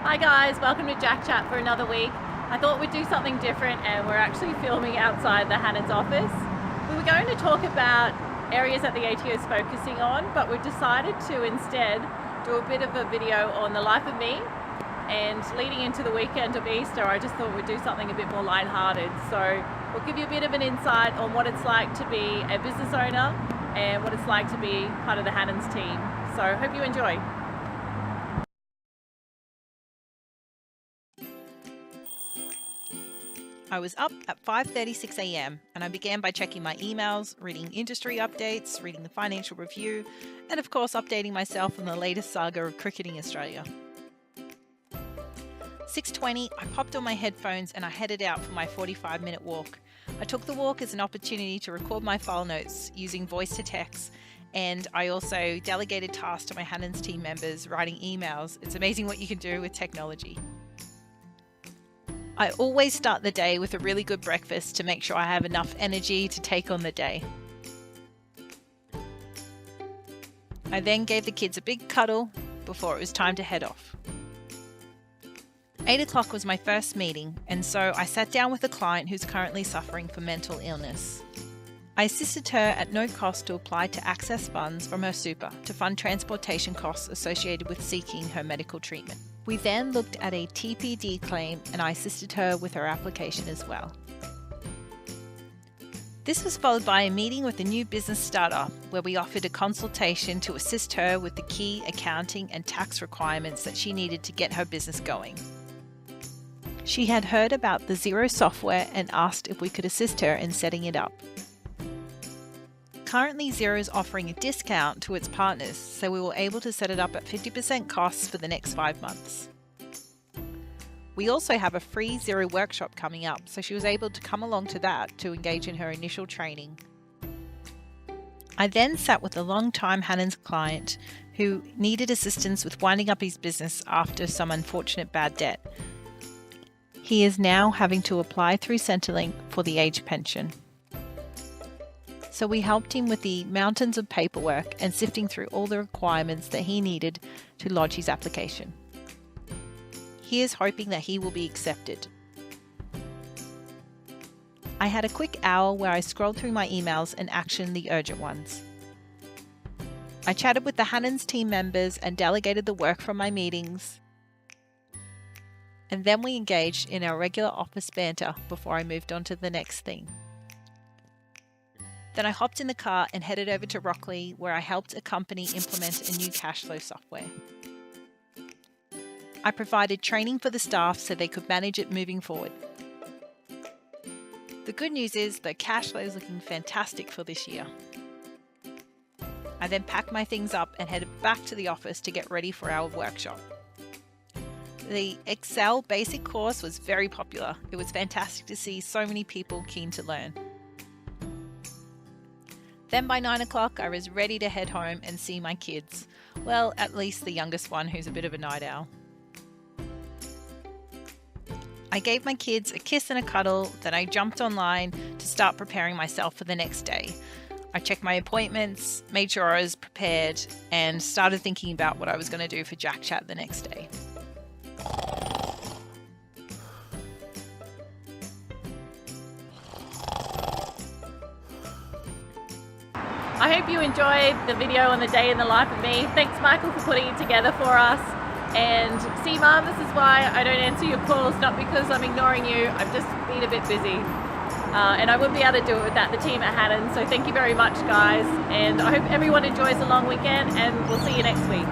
Hi guys, welcome to Jacq Chat for another week. I thought we'd do something different and we're actually filming outside the Hannon's office. We were going to talk about areas that the ATO is focusing on, but we've decided to instead do a bit of a video on the life of me, and leading into the weekend of Easter I just thought we'd do something a bit more lighthearted. So we'll give you a bit of an insight on what it's like to be a business owner and what it's like to be part of the Hannon's team. So hope you enjoy. I was up at 5:36 a.m. and I began by checking my emails, reading industry updates, reading the financial review, and of course updating myself on the latest saga of cricketing Australia. 6:20, I popped on my headphones and I headed out for my 45-minute walk. I took the walk as an opportunity to record my file notes using voice to text, and I also delegated tasks to my Hannon's team members writing emails. It's amazing what you can do with technology. I always start the day with a really good breakfast to make sure I have enough energy to take on the day. I then gave the kids a big cuddle before it was time to head off. 8 o'clock was my first meeting, and so I sat down with a client who's currently suffering from mental illness. I assisted her at no cost to apply to access funds from her super to fund transportation costs associated with seeking her medical treatment. We then looked at a TPD claim and I assisted her with her application as well. This was followed by a meeting with a new business startup where we offered a consultation to assist her with the key accounting and tax requirements that she needed to get her business going. She had heard about the Xero software and asked if we could assist her in setting it up. Currently, Xero is offering a discount to its partners, so we were able to set it up at 50% costs for the next 5 months. We also have a free Xero workshop coming up, so she was able to come along to that to engage in her initial training. I then sat with a long-time Hannon's client who needed assistance with winding up his business after some unfortunate bad debt. He is now having to apply through Centrelink for the age pension. So we helped him with the mountains of paperwork and sifting through all the requirements that he needed to lodge his application. He is hoping that he will be accepted. I had a quick hour where I scrolled through my emails and actioned the urgent ones. I chatted with the Hannon's team members and delegated the work from my meetings. And then we engaged in our regular office banter before I moved on to the next thing. Then I hopped in the car and headed over to Rockley, where I helped a company implement a new cash flow software. I provided training for the staff so they could manage it moving forward. The good news is the cash flow is looking fantastic for this year. I then packed my things up and headed back to the office to get ready for our workshop. The Excel basic course was very popular. It was fantastic to see so many people keen to learn. Then by 9 o'clock, I was ready to head home and see my kids. Well, at least the youngest one, who's a bit of a night owl. I gave my kids a kiss and a cuddle, then I jumped online to start preparing myself for the next day. I checked my appointments, made sure I was prepared, and started thinking about what I was going to do for Jacq Chat the next day. I hope you enjoyed the video on the day in the life of me. Thanks Michael for putting it together for us. And see Mum, this is why I don't answer your calls, not because I'm ignoring you, I've just been a bit busy. And I wouldn't be able to do it without the team at Hannon, so thank you very much guys. And I hope everyone enjoys the long weekend and we'll see you next week.